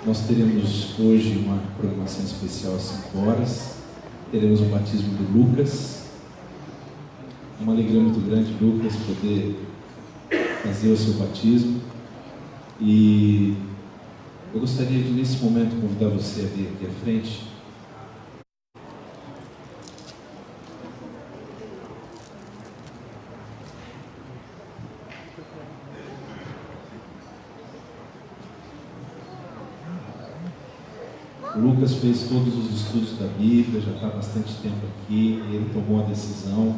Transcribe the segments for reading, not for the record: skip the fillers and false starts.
Nós teremos hoje uma programação especial às 5 horas. Teremos o batismo do Lucas. É uma alegria muito grande, Lucas, poder fazer o seu batismo. E eu gostaria de, nesse momento, convidar você a vir aqui à frente. O Lucas fez todos os estudos da Bíblia, já está há bastante tempo aqui, e ele tomou a decisão.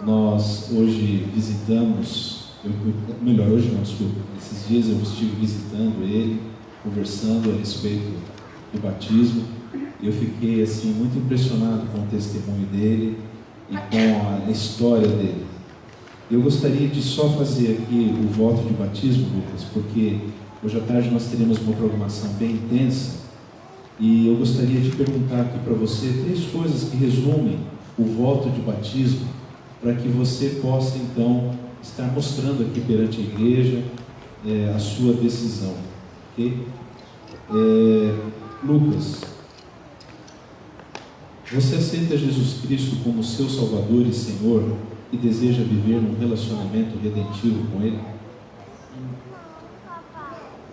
Nós hoje visitamos, hoje não, desculpa, esses dias eu estive visitando ele, conversando a respeito do batismo, e eu fiquei assim muito impressionado com o testemunho dele e com a história dele. Eu gostaria de só fazer aqui o voto de batismo, Lucas, porque hoje à tarde nós teremos uma programação bem intensa. E eu gostaria de perguntar aqui para você 3 coisas que resumem o voto de batismo, para que você possa então estar mostrando aqui perante a igreja a sua decisão, ok? Lucas, você aceita Jesus Cristo como seu Salvador e Senhor e deseja viver num relacionamento redentivo com Ele?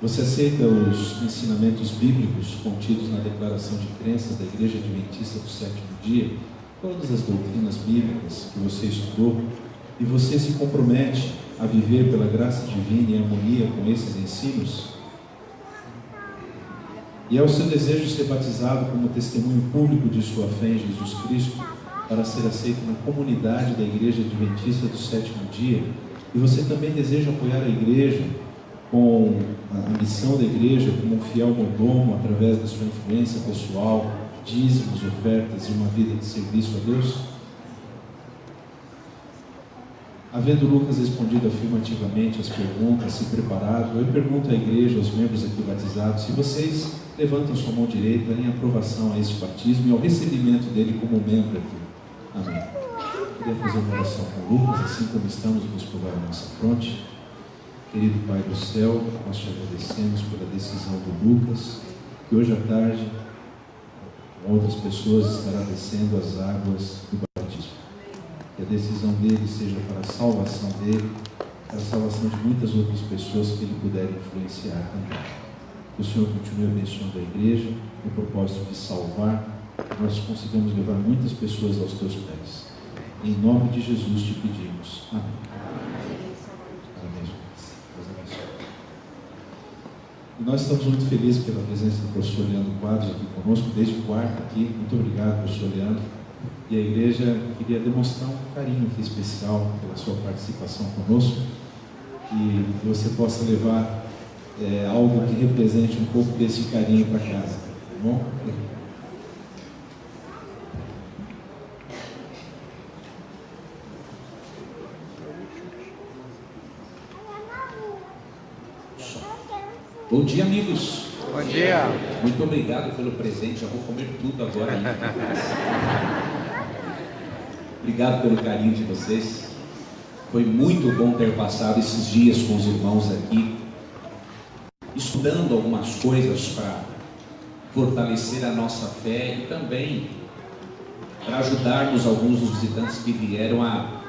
Você aceita os ensinamentos bíblicos contidos na declaração de crenças da Igreja Adventista do Sétimo Dia, todas as doutrinas bíblicas que você estudou, e você se compromete a viver pela graça divina em harmonia com esses ensinos? E é o seu desejo ser batizado como testemunho público de sua fé em Jesus Cristo, para ser aceito na comunidade da Igreja Adventista do Sétimo Dia, e você também deseja apoiar a igreja com a missão da igreja como um fiel mordomo através da sua influência pessoal, dízimos, ofertas e uma vida de serviço a Deus? Havendo Lucas respondido afirmativamente as perguntas, se preparado, eu pergunto à igreja, aos membros aqui batizados, se vocês levantam sua mão direita em aprovação a esse batismo e ao recebimento dele como membro aqui. Amém. Eu queria fazer uma oração com Lucas, assim como estamos nos provar a nossa fronte. Querido Pai do céu, nós te agradecemos pela decisão do Lucas, que hoje à tarde, com outras pessoas, estará descendo as águas do batismo. Que a decisão dele seja para a salvação dele, para a salvação de muitas outras pessoas que ele puder influenciar também. Que o Senhor continue abençoando a igreja, no propósito de salvar, que nós consigamos levar muitas pessoas aos teus pés. Em nome de Jesus te pedimos. Amém. E nós estamos muito felizes pela presença do professor Leandro Quadros aqui conosco, desde quarta aqui. Muito obrigado, professor Leandro. E a igreja queria demonstrar um carinho aqui especial pela sua participação conosco, e que você possa levar algo que represente um pouco desse carinho para casa, tá bom? Bom dia, amigos. Bom dia. Muito obrigado pelo presente. Já vou comer tudo agora ainda. Obrigado pelo carinho de vocês. Foi muito bom ter passado esses dias com os irmãos aqui, estudando algumas coisas para fortalecer a nossa fé e também para ajudarmos alguns dos visitantes que vieram a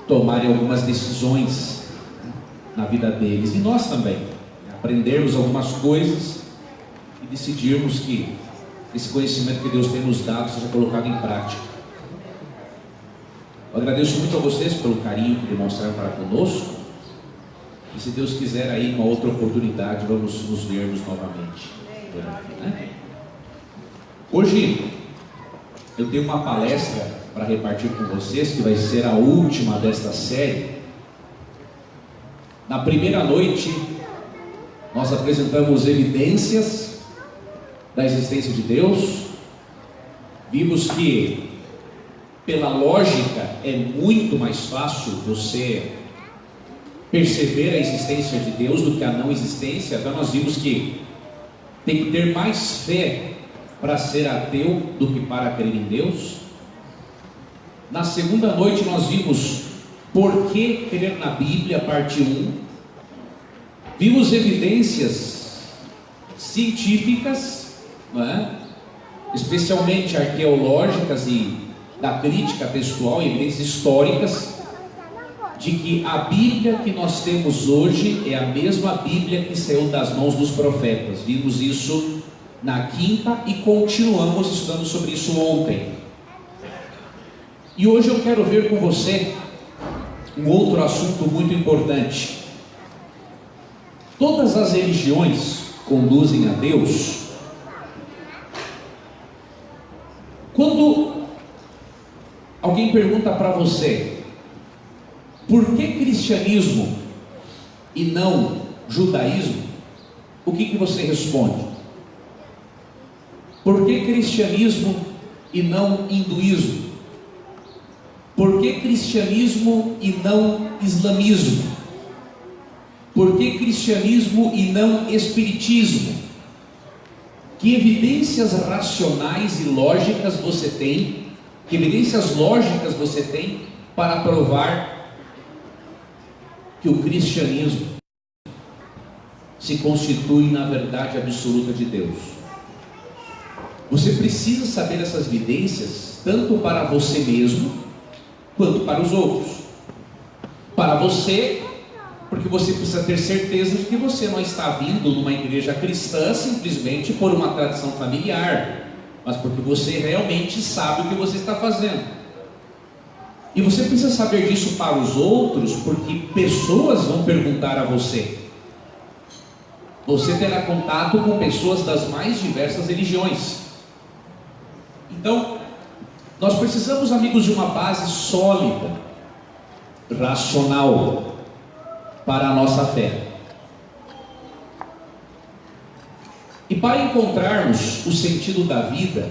tomarem algumas decisões na vida deles, e nós também aprendermos algumas coisas e decidirmos que esse conhecimento que Deus tem nos dado seja colocado em prática. Eu agradeço muito a vocês pelo carinho que demonstraram para conosco, e se Deus quiser aí uma outra oportunidade, vamos nos vermos novamente, né? Hoje eu tenho uma palestra para repartir com vocês, que vai ser a última desta série. Na primeira noite nós apresentamos evidências da existência de Deus. Vimos que, pela lógica, é muito mais fácil você perceber a existência de Deus do que a não existência. Então nós vimos que tem que ter mais fé para ser ateu do que para crer em Deus. Na segunda noite nós vimos por que crer na Bíblia, parte 1. Vimos evidências científicas, não é? Especialmente arqueológicas e da crítica textual, evidências históricas, de que a Bíblia que nós temos hoje é a mesma Bíblia que saiu das mãos dos profetas. Vimos isso na quinta e continuamos estudando sobre isso ontem. E hoje eu quero ver com você um outro assunto muito importante. Todas as religiões conduzem a Deus. Quando alguém pergunta para você, por que cristianismo e não judaísmo? O que você responde? Por que cristianismo e não hinduísmo? Por que cristianismo e não islamismo? Por que cristianismo e não espiritismo? Que evidências racionais e lógicas você tem? Que evidências lógicas você tem para provar que o cristianismo se constitui na verdade absoluta de Deus? Você precisa saber essas evidências tanto para você mesmo quanto para os outros. Para você, porque você precisa ter certeza de que você não está vindo numa igreja cristã simplesmente por uma tradição familiar, mas porque você realmente sabe o que você está fazendo. E você precisa saber disso para os outros, porque pessoas vão perguntar a você. Você terá contato com pessoas das mais diversas religiões. Então, nós precisamos, amigos, de uma base sólida, racional, para a nossa fé. E para encontrarmos o sentido da vida,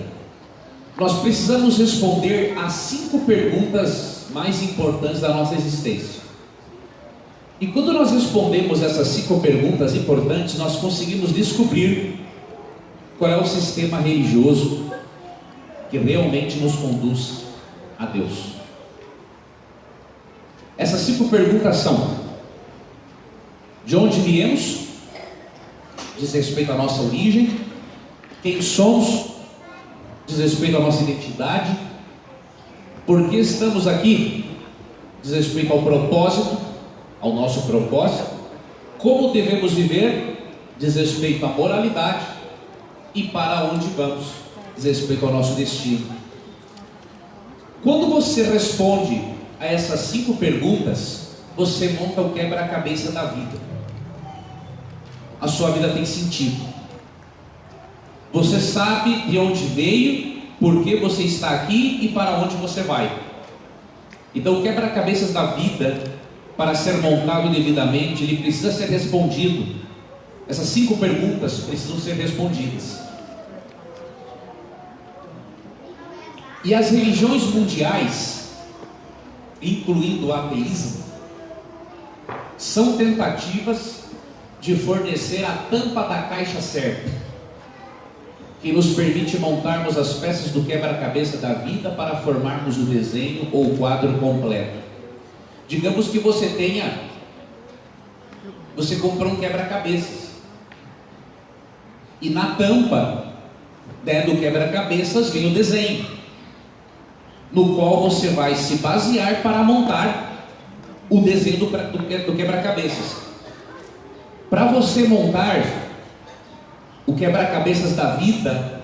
nós precisamos responder às 5 perguntas mais importantes da nossa existência. E quando nós respondemos essas 5 perguntas importantes, nós conseguimos descobrir qual é o sistema religioso que realmente nos conduz a Deus. Essas 5 perguntas são: de onde viemos? Diz respeito à nossa origem. Quem somos? Diz respeito à nossa identidade. Por que estamos aqui? Diz respeito ao propósito, ao nosso propósito. Como devemos viver? Diz respeito à moralidade. E para onde vamos? Diz respeito ao nosso destino. Quando você responde a essas 5 perguntas, você monta o quebra-cabeça da vida. A sua vida tem sentido. Você sabe de onde veio, por que você está aqui e para onde você vai. Então o quebra-cabeças da vida, para ser montado devidamente, ele precisa ser respondido. Essas 5 perguntas precisam ser respondidas. E as religiões mundiais, incluindo o ateísmo, são tentativas de fornecer a tampa da caixa certa, que nos permite montarmos as peças do quebra-cabeça da vida para formarmos o desenho ou o quadro completo. Digamos que você comprou um quebra-cabeças, e na tampa do quebra-cabeças vem o desenho, no qual você vai se basear para montar o desenho do quebra-cabeças. Para você montar o quebra-cabeças da vida,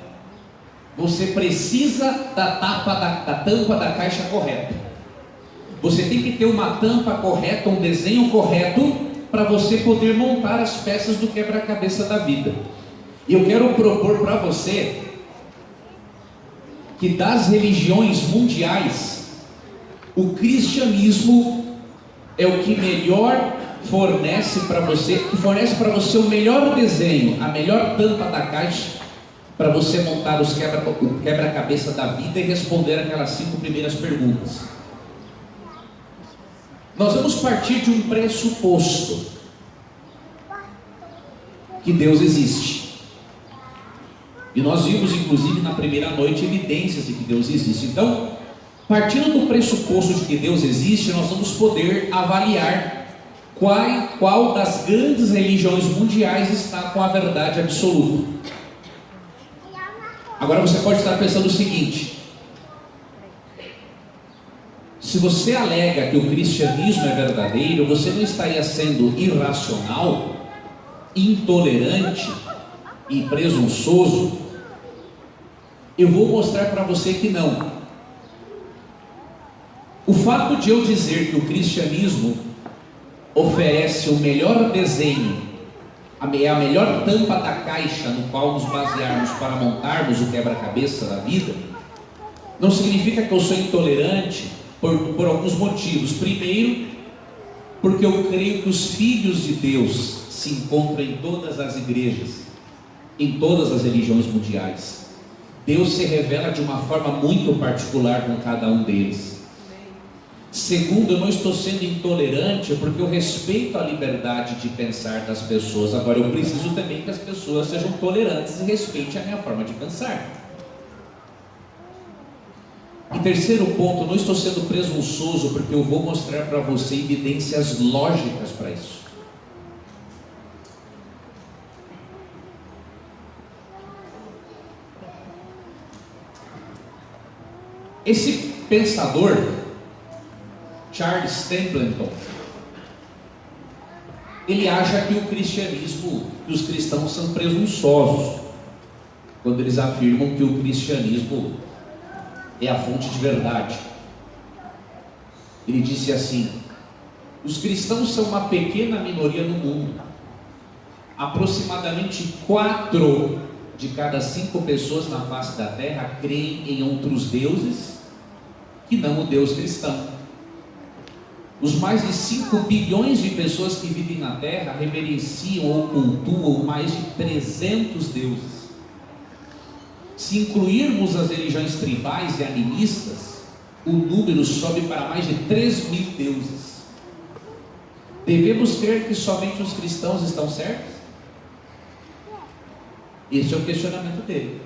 você precisa da tampa da caixa correta. Você tem que ter uma tampa correta, um desenho correto, para você poder montar as peças do quebra-cabeça da vida. E eu quero propor para você que das religiões mundiais, o cristianismo é o que melhor fornece para você o melhor desenho, a melhor tampa da caixa, para você montar o quebra-cabeça da vida e responder aquelas 5 primeiras perguntas. Nós vamos partir de um pressuposto: que Deus existe. E nós vimos, inclusive, na primeira noite, evidências de que Deus existe. Então, partindo do pressuposto de que Deus existe, nós vamos poder avaliar qual das grandes religiões mundiais está com a verdade absoluta. Agora você pode estar pensando o seguinte: se você alega que o cristianismo é verdadeiro, você não estaria sendo irracional, intolerante e presunçoso? Eu vou mostrar para você que não. O fato de eu dizer que o cristianismo oferece o melhor desenho, a melhor tampa da caixa no qual nos basearmos para montarmos o quebra-cabeça da vida, não significa que eu sou intolerante por alguns motivos. Primeiro, porque eu creio que os filhos de Deus se encontram em todas as igrejas, em todas as religiões mundiais. Deus se revela de uma forma muito particular com cada um deles. Segundo, eu não estou sendo intolerante porque eu respeito a liberdade de pensar das pessoas. Agora, eu preciso também que as pessoas sejam tolerantes e respeitem a minha forma de pensar. E terceiro ponto, eu não estou sendo presunçoso porque eu vou mostrar para você evidências lógicas para isso. Esse pensador, Charles Templeton, ele acha que o cristianismo, que os cristãos são presunçosos quando eles afirmam que o cristianismo é a fonte de verdade. Ele disse assim: os cristãos são uma pequena minoria no mundo. Aproximadamente 4 de cada 5 pessoas na face da terra creem em outros deuses que não o Deus cristão. Os mais de 5 bilhões de pessoas que vivem na terra reverenciam ou cultuam mais de 300 deuses. Se incluirmos as religiões tribais e animistas, o número sobe para mais de 3.000 deuses. Devemos crer que somente os cristãos estão certos? Esse é o questionamento dele.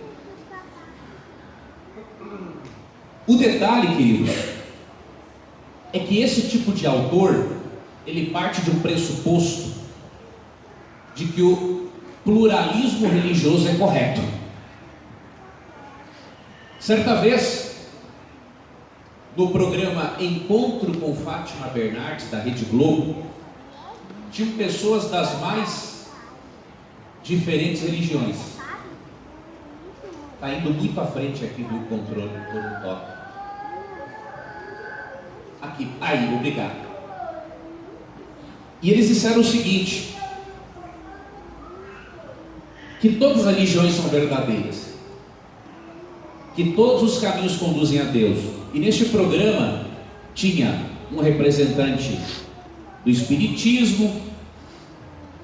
O detalhe, queridos, é que esse tipo de autor, ele parte de um pressuposto de que o pluralismo religioso é correto. Certa vez, no programa Encontro com Fátima Bernardes, da Rede Globo, tinham pessoas das mais diferentes religiões. Está indo muito à frente aqui do controle, por um toque. Aqui, aí, obrigado. E eles disseram o seguinte: que todas as religiões são verdadeiras, que todos os caminhos conduzem a Deus. E neste programa tinha um representante do espiritismo,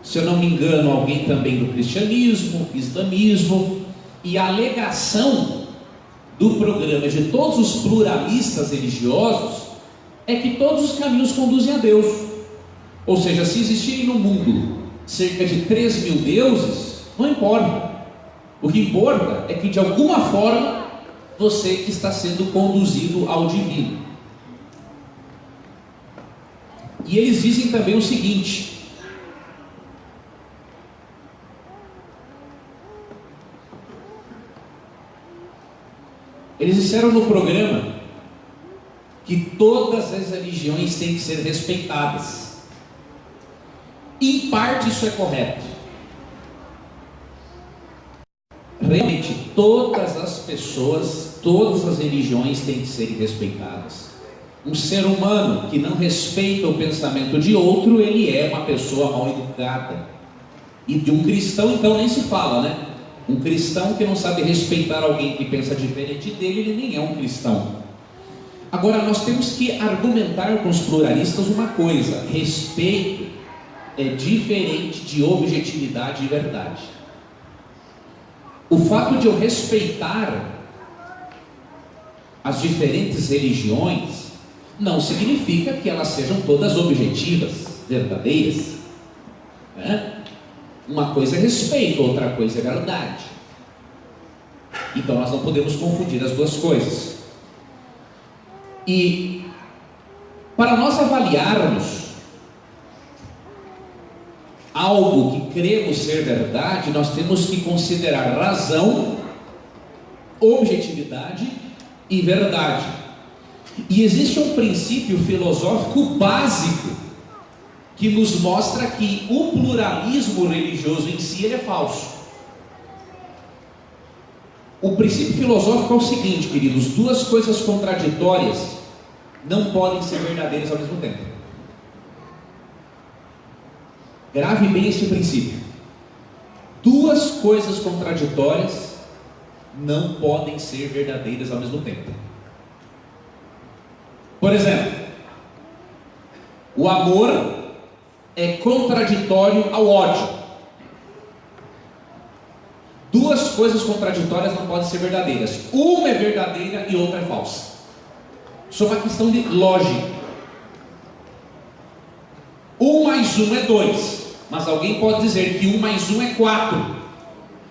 se eu não me engano, alguém também do cristianismo, islamismo, e a alegação do programa de todos os pluralistas religiosos é que todos os caminhos conduzem a Deus. Ou seja, se existirem no mundo cerca de 3.000 deuses, não importa. O que importa é que de alguma forma você está sendo conduzido ao divino. E eles dizem também o seguinte: eles disseram no programa que todas as religiões têm que ser respeitadas. Em parte isso é correto. Realmente todas as pessoas, todas as religiões têm que ser respeitadas. Um ser humano que não respeita o pensamento de outro, ele é uma pessoa mal educada. E de um cristão então nem se fala, né? Um cristão que não sabe respeitar alguém que pensa diferente dele, ele nem é um cristão. Agora, nós temos que argumentar com os pluralistas uma coisa: respeito é diferente de objetividade e verdade. O fato de eu respeitar as diferentes religiões não significa que elas sejam todas objetivas, verdadeiras, né? Uma coisa é respeito, outra coisa é verdade. Então nós não podemos confundir as duas coisas. E para nós avaliarmos algo que cremos ser verdade, nós temos que considerar razão, objetividade e verdade. E existe um princípio filosófico básico que nos mostra que o pluralismo religioso em si ele é falso. O princípio filosófico é o seguinte, queridos: duas coisas contraditórias não podem ser verdadeiras ao mesmo tempo. Grave bem este princípio. Duas coisas contraditórias não podem ser verdadeiras ao mesmo tempo. Por exemplo, o amor é contraditório ao ódio. Duas coisas contraditórias não podem ser verdadeiras. Uma é verdadeira e outra é falsa. Isso é uma questão de lógica. 1 mais 1 é 2, mas alguém pode dizer que 1 mais 1 é 4.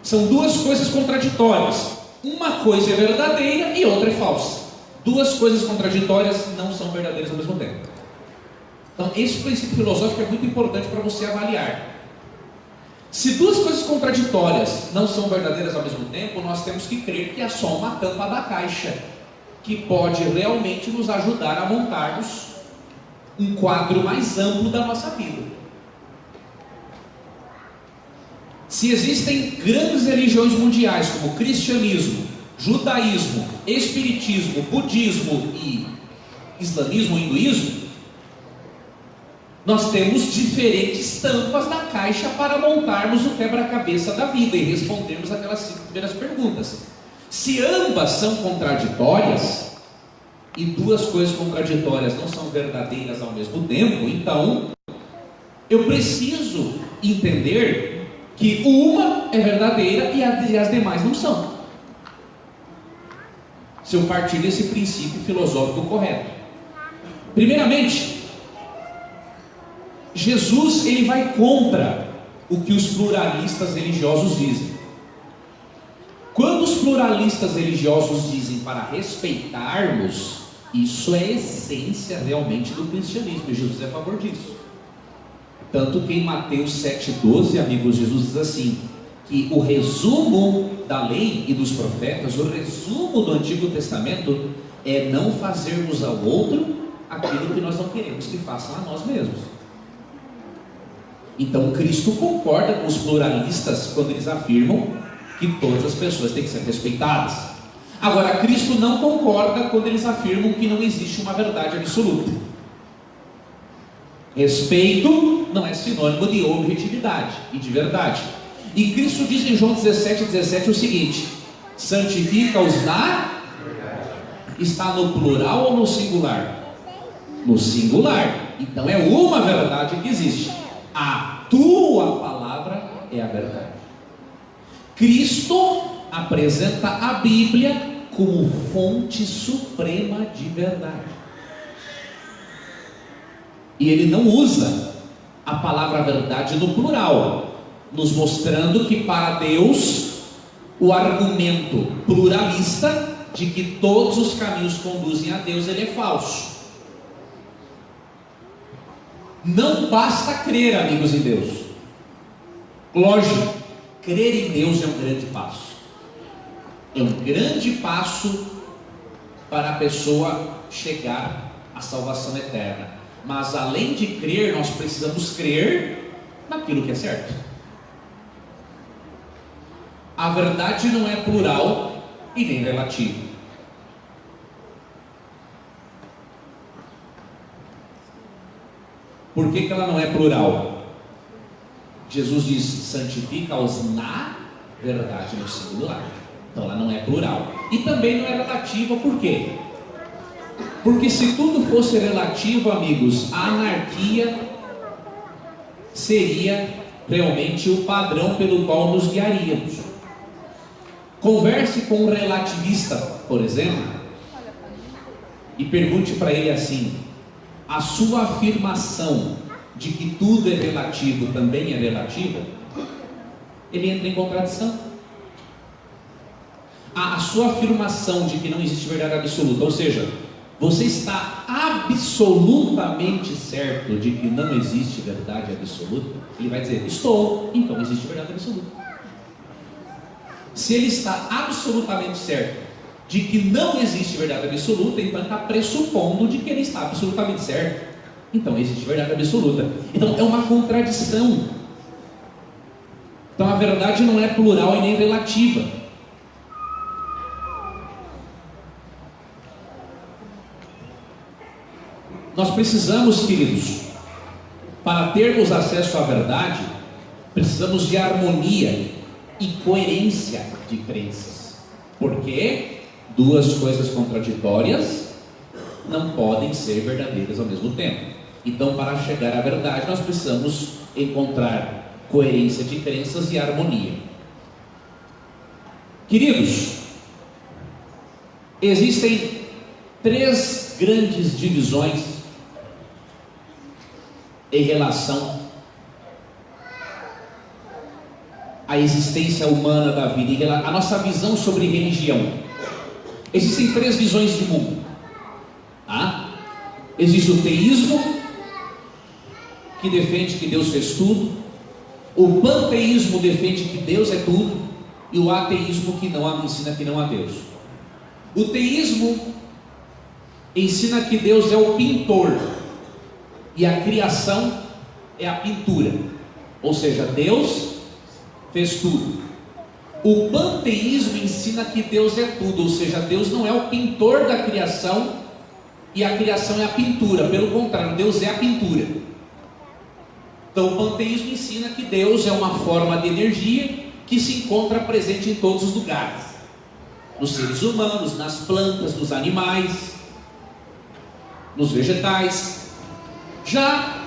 São duas coisas contraditórias. Uma coisa é verdadeira e outra é falsa. Duas coisas contraditórias não são verdadeiras ao mesmo tempo. Então, esse princípio filosófico é muito importante para você avaliar. Se duas coisas contraditórias não são verdadeiras ao mesmo tempo, nós temos que crer que é só uma tampa da caixa, que pode realmente nos ajudar a montarmos um quadro mais amplo da nossa vida. Se existem grandes religiões mundiais, como cristianismo, judaísmo, espiritismo, budismo e islamismo, hinduísmo, nós temos diferentes tampas da caixa para montarmos o quebra-cabeça da vida e respondermos aquelas 5 primeiras perguntas. Se ambas são contraditórias, e duas coisas contraditórias não são verdadeiras ao mesmo tempo, então eu preciso entender que uma é verdadeira e as demais não são, se eu partir desse princípio filosófico correto. Primeiramente, Jesus ele vai contra o que os pluralistas religiosos dizem. Quando os pluralistas religiosos dizem para respeitarmos, isso é a essência realmente do cristianismo, e Jesus é a favor disso. Tanto que em Mateus 7,12, amigos, Jesus diz assim, que o resumo da lei e dos profetas, o resumo do Antigo Testamento é não fazermos ao outro aquilo que nós não queremos que façam a nós mesmos. Então Cristo concorda com os pluralistas quando eles afirmam que todas as pessoas têm que ser respeitadas. Agora, Cristo não concorda quando eles afirmam que não existe uma verdade absoluta. Respeito não é sinônimo de objetividade e de verdade. E Cristo diz em João 17,17 o seguinte: santifica-os na verdade. Está no plural ou no singular? No singular. Então é uma verdade que existe. A tua palavra é a verdade. Cristo apresenta a Bíblia como fonte suprema de verdade. E ele não usa a palavra verdade no plural, nos mostrando que para Deus o argumento pluralista de que todos os caminhos conduzem a Deus, ele é falso. Não basta crer, amigos, em Deus. Lógico, crer em Deus é um grande passo. É um grande passo para a pessoa chegar à salvação eterna. Mas além de crer, nós precisamos crer naquilo que é certo. A verdade não é plural e nem relativa. Por que ela não é plural? Jesus diz, santifica-os na verdade, no singular. Então ela não é plural. E também não é relativa, por quê? Porque se tudo fosse relativo, amigos, a anarquia seria realmente o padrão pelo qual nos guiaríamos. Converse com um relativista, por exemplo, e pergunte para ele assim: a sua afirmação de que tudo é relativo também é relativa? Ele entra em contradição. A sua afirmação de que não existe verdade absoluta, ou seja, você está absolutamente certo de que não existe verdade absoluta, ele vai dizer: estou, então existe verdade absoluta. Se ele está absolutamente certo de que não existe verdade absoluta, então está pressupondo de que ele está absolutamente certo, então existe verdade absoluta. Então é uma contradição. Então a verdade não é plural e nem relativa. Nós precisamos, queridos, para termos acesso à verdade, precisamos de harmonia e coerência de crenças. Porque duas coisas contraditórias não podem ser verdadeiras ao mesmo tempo. Então, para chegar à verdade, nós precisamos encontrar coerência de crenças e harmonia. Queridos, existem 3 grandes divisões em relação à existência humana da vida, a nossa visão sobre religião. Existem 3 visões de mundo. Existe o teísmo, que defende que Deus fez tudo. O panteísmo defende que Deus é tudo. E o ateísmo que não ensina que não há Deus. O teísmo ensina que Deus é o pintor e a criação é a pintura, ou seja, Deus fez tudo. O panteísmo ensina que Deus é tudo, ou seja, Deus não é o pintor da criação e a criação é a pintura, pelo contrário, Deus é a pintura. Então o panteísmo ensina que Deus é uma forma de energia que se encontra presente em todos os lugares, nos seres humanos, nas plantas, nos animais, nos vegetais. Já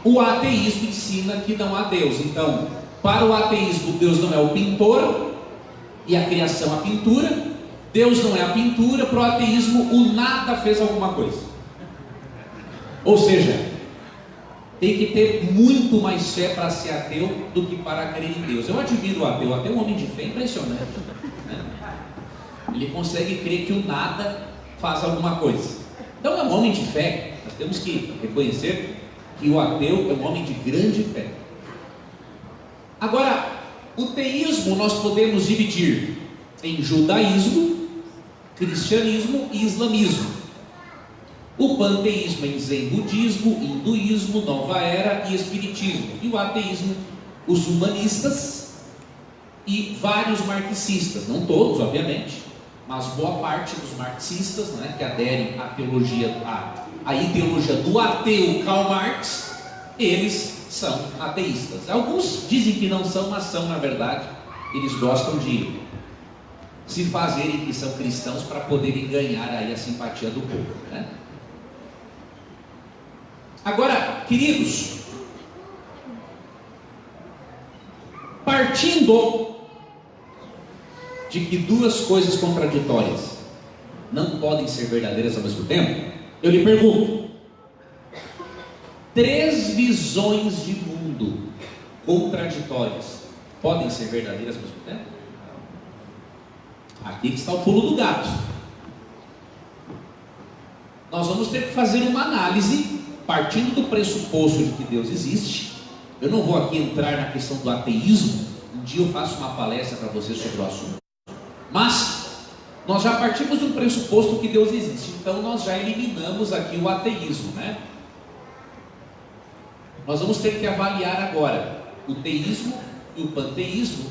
o ateísmo ensina que não há Deus. Então, para o ateísmo, Deus não é o pintor e a criação a pintura. Deus não é a pintura. Para o ateísmo, o nada fez alguma coisa. Ou seja, tem que ter muito mais fé para ser ateu do que para crer em Deus. Eu admiro o ateu. O ateu é um homem de fé impressionante, né? Ele consegue crer que o nada faz alguma coisa. Então é um homem de fé. Nós temos que reconhecer que o ateu é um homem de grande fé. Agora, o teísmo nós podemos dividir em judaísmo, cristianismo e islamismo. O panteísmo em zen budismo, hinduísmo, nova era e espiritismo. E o ateísmo, os humanistas e vários marxistas. Não todos, obviamente, mas boa parte dos marxistas, né, que aderem à teologia, à ideologia do ateu Karl Marx, eles são ateístas. Alguns dizem que não são, mas são na verdade. Eles gostam de se fazerem que são cristãos para poderem ganhar aí a simpatia do povo, né? Agora, queridos, partindo de que duas coisas contraditórias não podem ser verdadeiras ao mesmo tempo, eu lhe pergunto: 3 visões de mundo contraditórias podem ser verdadeiras ao mesmo tempo? Aqui está o pulo do gato. Nós vamos ter que fazer uma análise partindo do pressuposto de que Deus existe. Eu não vou aqui entrar na questão do ateísmo. Um dia eu faço uma palestra para vocês sobre o assunto. Mas nós já partimos do pressuposto que Deus existe. Então nós já eliminamos aqui o ateísmo, né? Nós vamos ter que avaliar agora o teísmo e o panteísmo,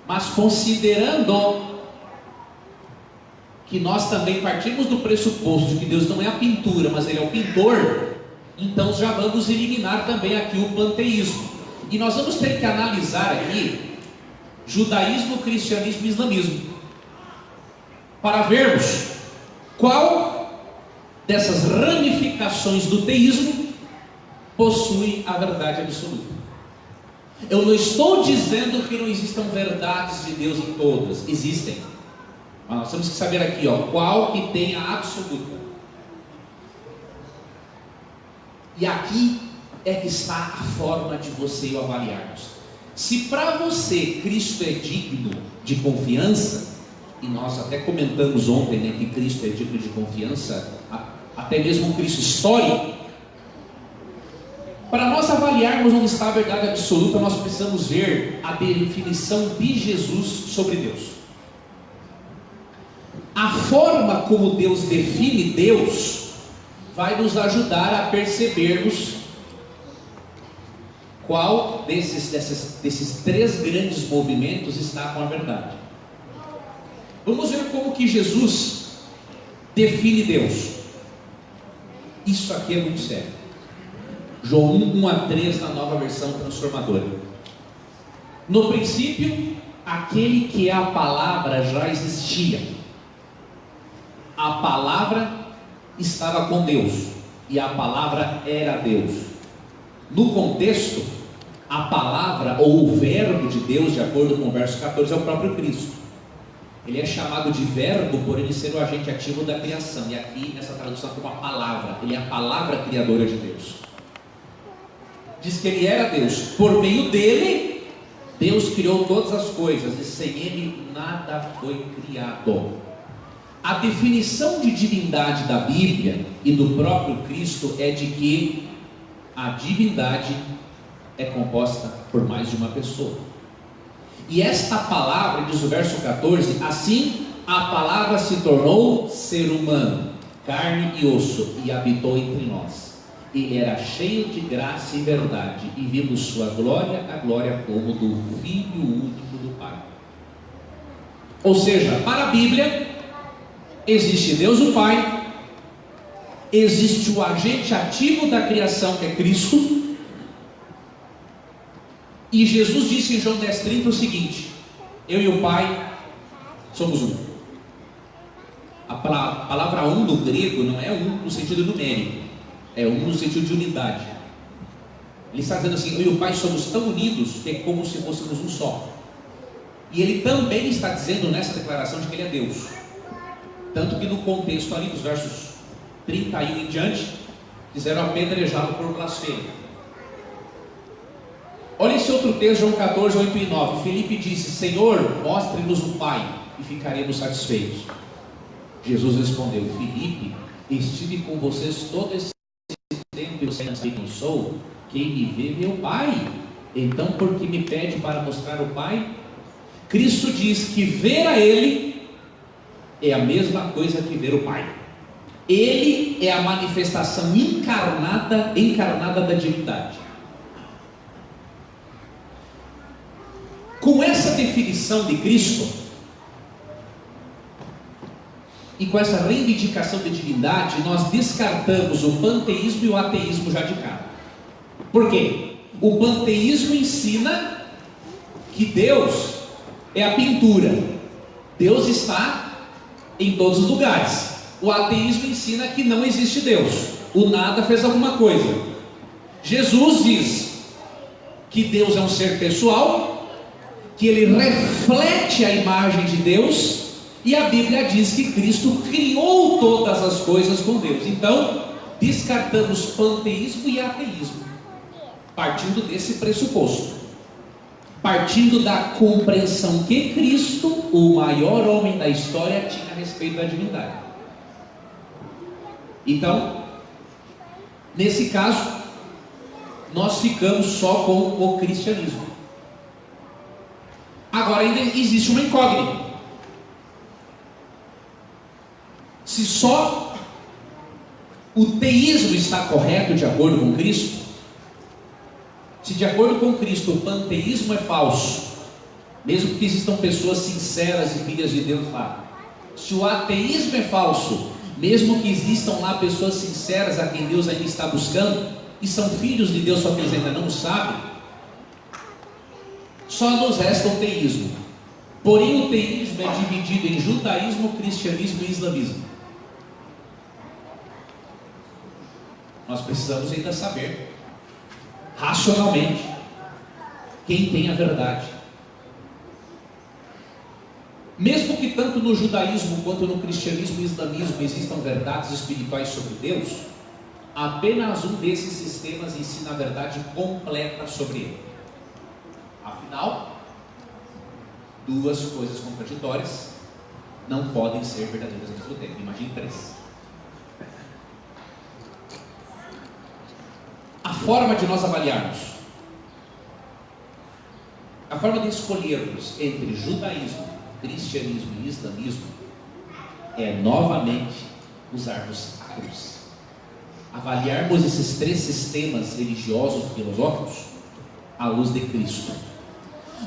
mas considerando que nós também partimos do pressuposto de que Deus não é a pintura, mas Ele é o pintor, então já vamos eliminar também aqui o panteísmo. E nós vamos ter que analisar aqui judaísmo, cristianismo e islamismo, para vermos qual dessas ramificações do teísmo possui a verdade absoluta. Eu não estou dizendo que não existam verdades de Deus em todas, existem. Mas nós temos que saber aqui, qual que tem a absoluta. E aqui é que está a forma de você e eu avaliarmos. Se para você Cristo é digno de confiança, e nós até comentamos ontem, né, que Cristo é digno de confiança até mesmo um Cristo histórico, para nós avaliarmos onde está a verdade absoluta, nós precisamos ver a definição de Jesus sobre Deus. A forma como Deus define Deus vai nos ajudar a percebermos qual desses três grandes movimentos está com a verdade. Vamos ver como que Jesus define Deus. Isso aqui é muito sério. João 1:1-3 na nova versão transformadora. No princípio, aquele que é a palavra já existia. A palavra estava com Deus e a palavra era Deus. No contexto, a palavra ou o verbo de Deus, de acordo com o verso 14, é o próprio Cristo. Ele é chamado de verbo por ele ser o agente ativo da criação, e aqui nessa tradução como a palavra, ele é a palavra criadora de Deus. Diz que ele era Deus, por meio dele Deus criou todas as coisas, e sem ele nada foi criado. A definição de divindade da Bíblia e do próprio Cristo é de que a divindade é composta por mais de uma pessoa. E esta palavra, diz o verso 14, assim a palavra se tornou ser humano, carne e osso, e habitou entre nós. Ele era cheio de graça e verdade, e vimos sua glória, a glória como do Filho único do Pai. Ou seja, para a Bíblia, existe Deus o Pai, existe o agente ativo da criação, que é Cristo, e Jesus disse em João 10:30 o seguinte: eu e o Pai somos um. A palavra um no grego não é um no sentido numérico, é um no sentido de unidade. Ele está dizendo assim: eu e o Pai somos tão unidos que é como se fôssemos um só. E ele também está dizendo nessa declaração de que ele é Deus. Tanto que no contexto ali dos versos 31 em diante, quiseram apedrejá-lo por blasfêmia. Olha esse outro texto, João 14, 8 e 9. Filipe disse: Senhor, mostre-nos o Pai e ficaremos satisfeitos. Jesus respondeu: Filipe, estive com vocês todo esse tempo e vocês não sabem quem sou? Quem me vê, vê o Pai. Então, por que me pede para mostrar o Pai? Cristo diz que ver a Ele é a mesma coisa que ver o Pai. Ele é a manifestação encarnada da divindade. Com essa definição de Cristo e com essa reivindicação de divindade, nós descartamos o panteísmo e o ateísmo já de cara. Por quê? O panteísmo ensina que Deus é a pintura, Deus está em todos os lugares. O ateísmo ensina que não existe Deus, o nada fez alguma coisa. Jesus diz que Deus é um ser pessoal, que ele reflete a imagem de Deus, e a Bíblia diz que Cristo criou todas as coisas com Deus. Então, descartamos panteísmo e ateísmo, partindo desse pressuposto, partindo da compreensão que Cristo, o maior homem da história, tinha a respeito da divindade. Então, nesse caso, nós ficamos só com o cristianismo. Agora ainda existe uma incógnita. Se só o teísmo está correto de acordo com Cristo, se de acordo com Cristo o panteísmo é falso, mesmo que existam pessoas sinceras e filhas de Deus lá, se o ateísmo é falso, mesmo que existam lá pessoas sinceras a quem Deus ainda está buscando, e são filhos de Deus, só que eles ainda não sabem, só nos resta o teísmo. Porém o teísmo é dividido em judaísmo, cristianismo e islamismo. Nós precisamos ainda saber racionalmente quem tem a verdade. Mesmo que tanto no judaísmo quanto no cristianismo e islamismo existam verdades espirituais sobre Deus, apenas um desses sistemas ensina a verdade completa sobre ele. Afinal, duas coisas contraditórias não podem ser verdadeiras ao mesmo tempo. Imagine três. forma de nós avaliarmos, a forma de escolhermos entre judaísmo, cristianismo e islamismo é novamente usarmos a cruz. Avaliarmos esses três sistemas religiosos e filosóficos à luz de Cristo.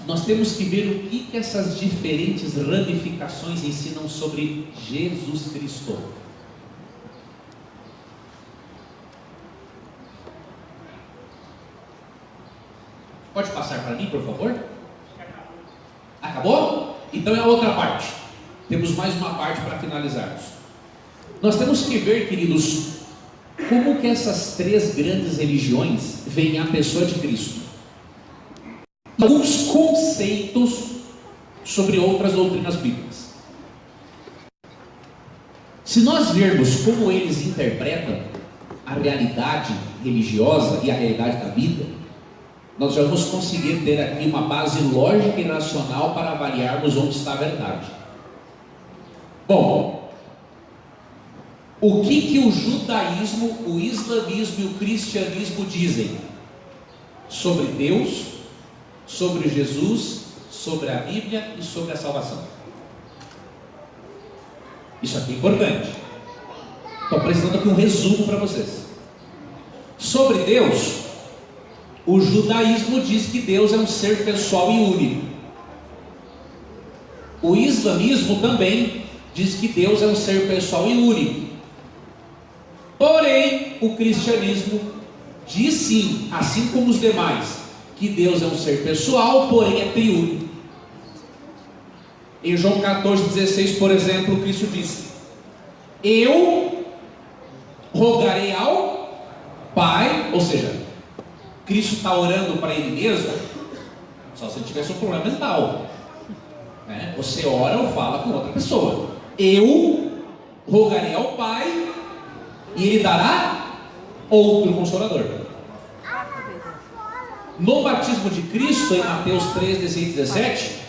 Nós temos que ver o que essas diferentes ramificações ensinam sobre Jesus Cristo. Pode passar para mim, por favor? Acabou? Então é a outra parte. Temos mais uma parte para finalizarmos. Nós temos que ver, queridos, como que essas três grandes religiões veem a pessoa de Cristo. Alguns conceitos sobre outras doutrinas bíblicas. Se nós vermos como eles interpretam a realidade religiosa e a realidade da vida, nós já vamos conseguir ter aqui uma base lógica e racional para avaliarmos onde está a verdade. Bom, o que o judaísmo, o islamismo e o cristianismo dizem sobre Deus, sobre Jesus, sobre a Bíblia e sobre a salvação? Isso aqui é importante. Estou apresentando aqui um resumo para vocês. Sobre Deus, o judaísmo diz que Deus é um ser pessoal e único. O islamismo também diz que Deus é um ser pessoal e único. Porém, o cristianismo diz sim, assim como os demais, que Deus é um ser pessoal, porém é triúnico. Em João 14,16, por exemplo, Cristo disse: eu rogarei ao Pai, ou seja, Cristo está orando para Ele mesmo, só se ele tivesse um problema mental, né? Você ora ou fala com outra pessoa. Eu rogarei ao Pai e Ele dará outro Consolador. No batismo de Cristo, em Mateus 3, 16 e 17,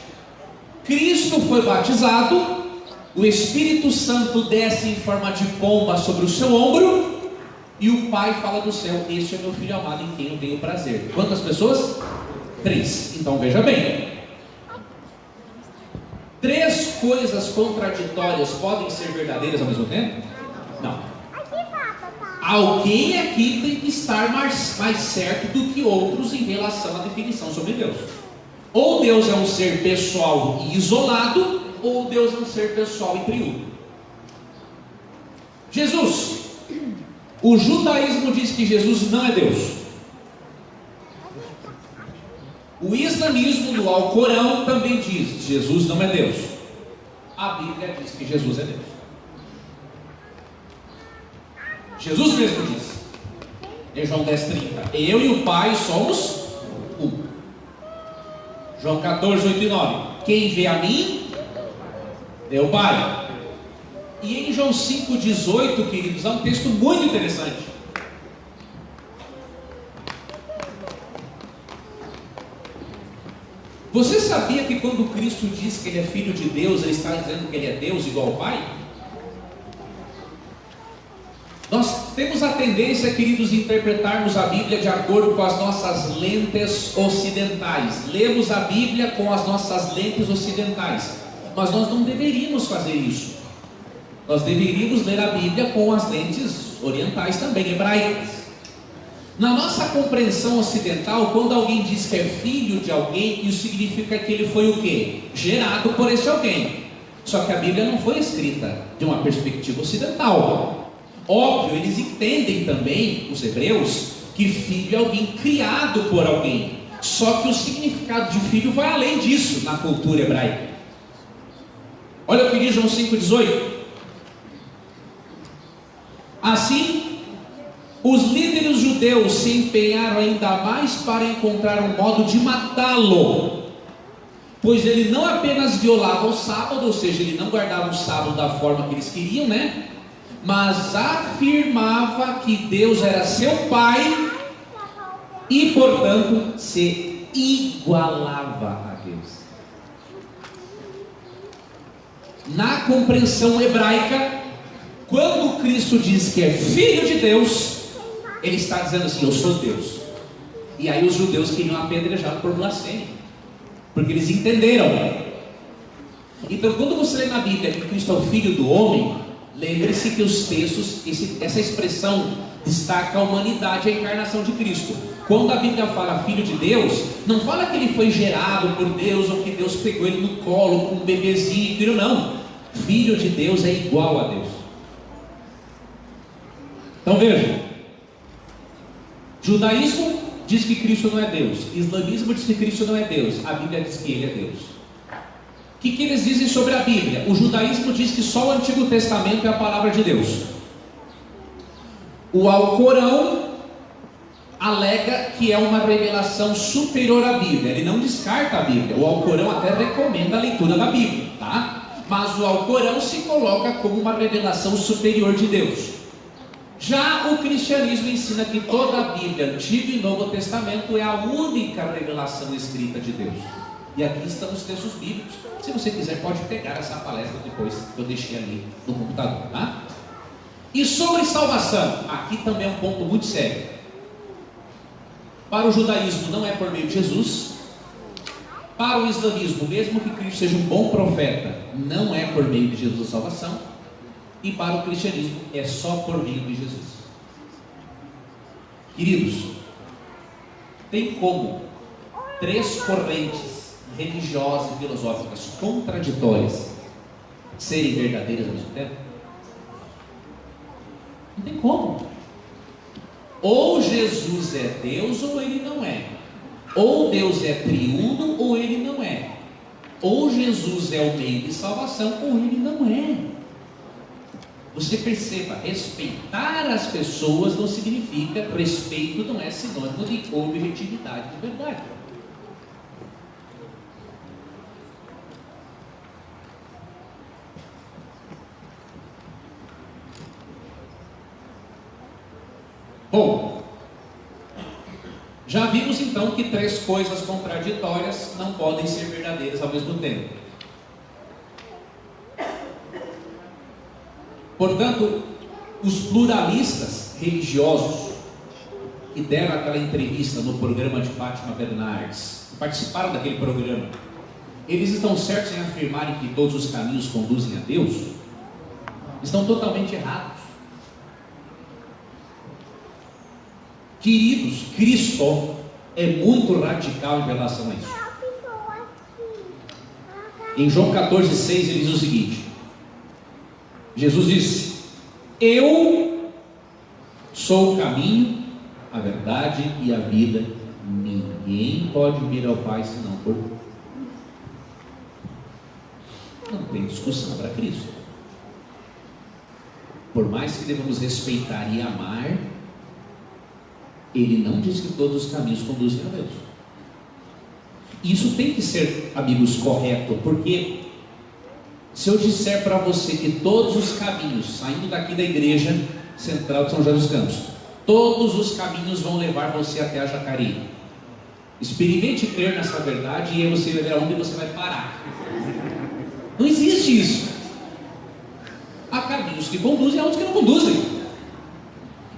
Cristo foi batizado, o Espírito Santo desce em forma de pomba sobre o seu ombro, e o Pai fala do céu: este é meu Filho amado em quem eu tenho prazer. Quantas pessoas? 3. Então veja bem, 3 coisas contraditórias podem ser verdadeiras ao mesmo tempo? Não. Alguém aqui tem que estar mais certo do que outros em relação à definição sobre Deus. Ou Deus é um ser pessoal e isolado, ou Deus é um ser pessoal e triúnico. Jesus, o judaísmo diz que Jesus não é Deus. O islamismo no Alcorão também diz que Jesus não é Deus. A Bíblia diz que Jesus é Deus. Jesus mesmo diz em João 10,30: eu e o Pai somos um. João 14, 8 e 9: quem vê a mim é o Pai. E em João 5,18, queridos, há um texto muito interessante. Você sabia que quando Cristo diz que Ele é Filho de Deus, Ele está dizendo que Ele é Deus igual ao Pai? Nós temos a tendência, queridos, de interpretarmos a Bíblia de acordo com as nossas lentes ocidentais. Lemos a Bíblia com as nossas lentes ocidentais. Mas nós não deveríamos fazer isso. Nós deveríamos ler a Bíblia com as lentes orientais também, hebraicas. Na nossa compreensão ocidental, quando alguém diz que é filho de alguém, isso significa que ele foi o quê? Gerado por esse alguém. Só que a Bíblia não foi escrita de uma perspectiva ocidental. Óbvio, eles entendem também, os hebreus, que filho é alguém criado por alguém. Só que o significado de filho vai além disso na cultura hebraica. Olha o que diz João 5,18. Assim, os líderes judeus se empenharam ainda mais para encontrar um modo de matá-lo, pois ele não apenas violava o sábado, ou seja, ele não guardava o sábado da forma que eles queriam, né? Mas afirmava que Deus era seu Pai e, portanto, se igualava a Deus. Na compreensão hebraica, quando Cristo diz que é Filho de Deus, Ele está dizendo assim: eu sou Deus. E aí os judeus queriam apedrejá-lo por blasfêmia, porque eles entenderam. Então, quando você lê na Bíblia que Cristo é o Filho do Homem, lembre-se que os textos, essa expressão destaca a humanidade, a encarnação de Cristo. Quando a Bíblia fala Filho de Deus, não fala que ele foi gerado por Deus, ou que Deus pegou ele no colo com um bebezinho, filho, não. Filho de Deus é igual a Deus. Então veja, judaísmo diz que Cristo não é Deus, islamismo diz que Cristo não é Deus, a Bíblia diz que ele é Deus. O que eles dizem sobre a Bíblia? O judaísmo diz que só o Antigo Testamento é a palavra de Deus. O Alcorão alega que é uma revelação superior à Bíblia. Ele não descarta a Bíblia. O Alcorão até recomenda a leitura da Bíblia, tá? Mas o Alcorão se coloca como uma revelação superior de Deus. Já o cristianismo ensina que toda a Bíblia, Antigo e Novo Testamento, é a única revelação escrita de Deus. E aqui estão os textos bíblicos. Se você quiser, pode pegar essa palestra depois, que eu deixei ali no computador, tá? E sobre salvação, aqui também é um ponto muito sério. Para o judaísmo não é por meio de Jesus. Para o islamismo, mesmo que Cristo seja um bom profeta, não é por meio de Jesus a salvação. E para o cristianismo é só por meio de Jesus. Queridos, tem como 3 correntes religiosas e filosóficas contraditórias serem verdadeiras ao mesmo tempo? Não tem como. Ou Jesus é Deus ou ele não é. Ou Deus é triuno ou ele não é. Ou Jesus é o meio de salvação ou ele não é. Você perceba, respeitar as pessoas não significa, respeito não é sinônimo de objetividade de verdade. Bom, já vimos então que 3 coisas contraditórias não podem ser verdadeiras ao mesmo tempo. Portanto, os pluralistas religiosos que deram aquela entrevista no programa de Fátima Bernardes, que participaram daquele programa, eles estão certos em afirmarem que todos os caminhos conduzem a Deus? Estão totalmente errados. Queridos, Cristo é muito radical em relação a isso. Em João 14,6 ele diz o seguinte: Jesus disse: eu sou o caminho, a verdade e a vida. Ninguém pode vir ao Pai senão por mim. Não tem discussão para Cristo. Por mais que devamos respeitar e amar, ele não diz que todos os caminhos conduzem a Deus. Isso tem que ser, amigos, correto, porque se eu disser para você que todos os caminhos, saindo daqui da igreja central de São José dos Campos, todos os caminhos vão levar você até a Jacareí, experimente crer nessa verdade e aí você vai ver aonde você vai parar. Não existe isso. Há caminhos que conduzem e há outros que não conduzem.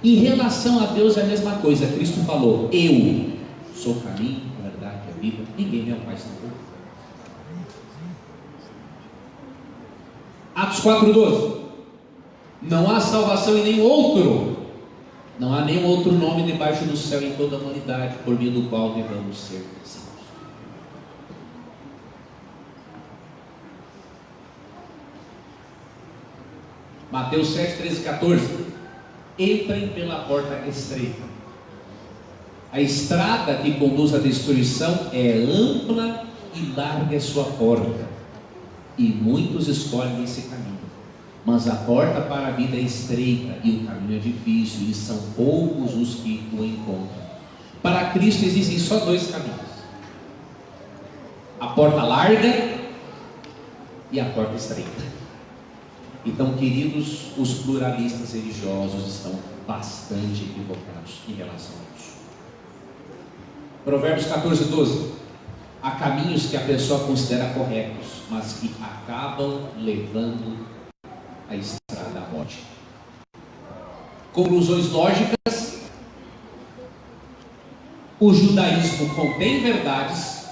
Em relação a Deus é a mesma coisa. Cristo falou: eu sou o caminho, a verdade e a vida. Ninguém vem ao Pai senão por mim. Atos 4,12. Não há salvação em nenhum outro. Não há nenhum outro nome debaixo do céu em toda a humanidade por meio do qual devamos ser salvos. Mateus 7, 13 e 14. Entrem pela porta estreita. A estrada que conduz à destruição é ampla e larga a sua porta, e muitos escolhem esse caminho. Mas a porta para a vida é estreita e o caminho é difícil, e são poucos os que o encontram. Para Cristo existem só 2 caminhos: a porta larga e a porta estreita. Então, queridos, os pluralistas religiosos estão bastante equivocados em relação a isso. Provérbios 14, 12. Há caminhos que a pessoa considera corretos, mas que acabam levando a estrada à morte. Conclusões lógicas. O judaísmo contém verdades,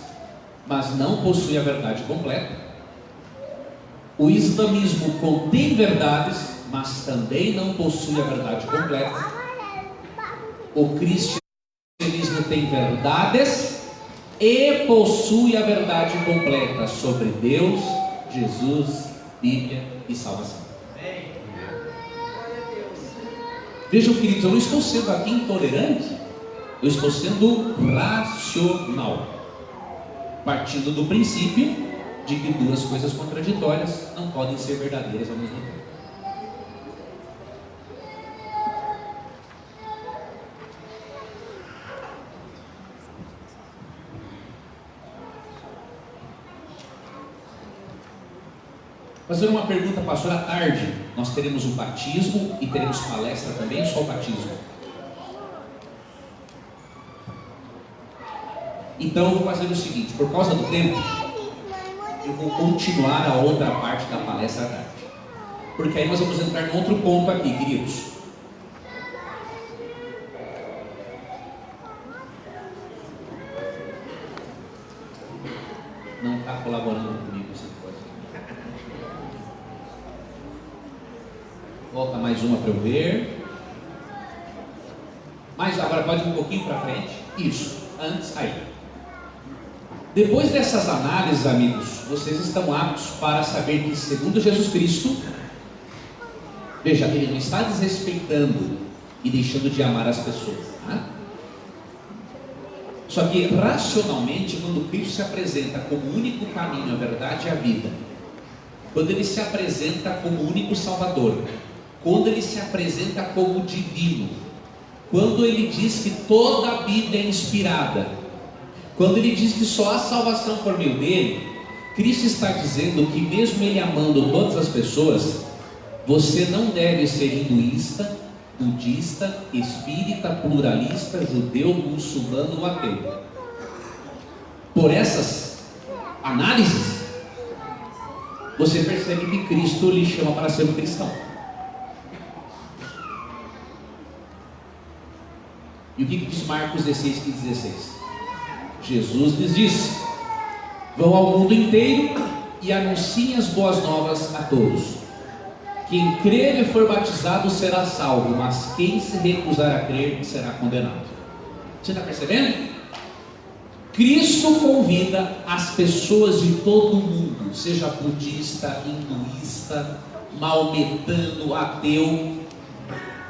mas não possui a verdade completa. O islamismo contém verdades, mas também não possui a verdade completa. O cristianismo tem verdades e possui a verdade completa sobre Deus, Jesus, Bíblia e salvação. Vejam, queridos, eu não estou sendo aqui intolerante, eu estou sendo racional, partindo do princípio de que duas coisas contraditórias não podem ser verdadeiras ao mesmo tempo. Fazer uma pergunta, pastor, à tarde nós teremos o batismo e teremos palestra também, ou só o batismo? Então eu vou fazer o seguinte, por causa do tempo, eu vou continuar a outra parte da palestra à tarde, porque aí nós vamos entrar em outro ponto aqui, queridos. Não está colaborando comigo essa coisa. Volta mais uma para eu ver. Mas agora pode ir um pouquinho para frente. Isso, antes, aí. Depois dessas análises, amigos, vocês estão aptos para saber que, segundo Jesus Cristo, veja, ele não está desrespeitando e deixando de amar as pessoas, tá? Só que racionalmente, quando Cristo se apresenta como o único caminho, a verdade e a vida, quando ele se apresenta como o único Salvador, quando ele se apresenta como divino, quando ele diz que toda a Bíblia é inspirada, quando ele diz que só há salvação por meio dele, Cristo está dizendo que mesmo ele amando todas as pessoas, você não deve ser hinduísta, budista, espírita, pluralista, judeu, muçulmano ou ateu. Por essas análises, você percebe que Cristo lhe chama para ser um cristão. E o que diz Marcos 16, 15, 16? Jesus lhes disse: vão ao mundo inteiro e anunciem as boas novas a todos. Quem crer e for batizado será salvo, mas quem se recusar a crer será condenado. Você está percebendo? Cristo convida as pessoas de todo o mundo, seja budista, hinduísta, maometano, ateu.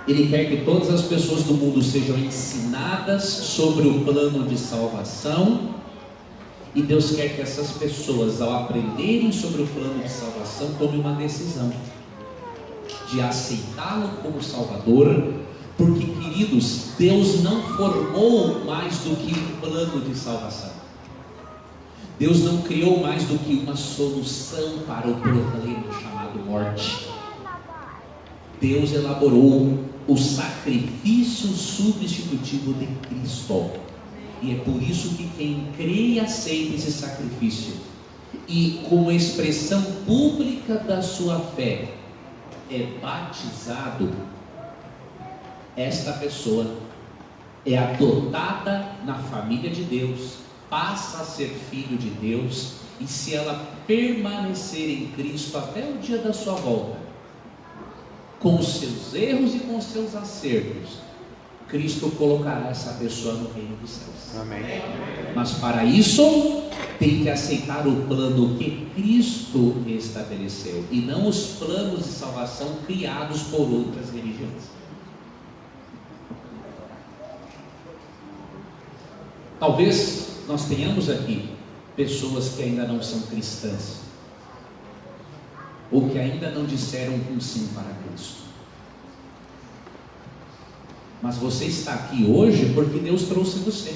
Ele quer que todas as pessoas do mundo sejam ensinadas sobre o plano de salvação. E Deus quer que essas pessoas, ao aprenderem sobre o plano de salvação, tomem uma decisão de aceitá-lo como Salvador, porque, queridos, Deus não formou mais do que um plano de salvação. Deus não criou mais do que uma solução para o problema chamado morte. Deus elaborou o sacrifício substitutivo de Cristo. E é por isso que quem crê e aceita esse sacrifício, e como expressão pública da sua fé, é batizado, esta pessoa é adotada na família de Deus, passa a ser filho de Deus, e se ela permanecer em Cristo até o dia da sua volta, com os seus erros e com os seus acertos, Cristo colocará essa pessoa no reino dos céus. Amém. Mas para isso tem que aceitar o plano que Cristo estabeleceu, e não os planos de salvação criados por outras religiões. Talvez nós tenhamos aqui pessoas que ainda não são cristãs, ou que ainda não disseram um sim para Cristo. Mas você está aqui hoje porque Deus trouxe você.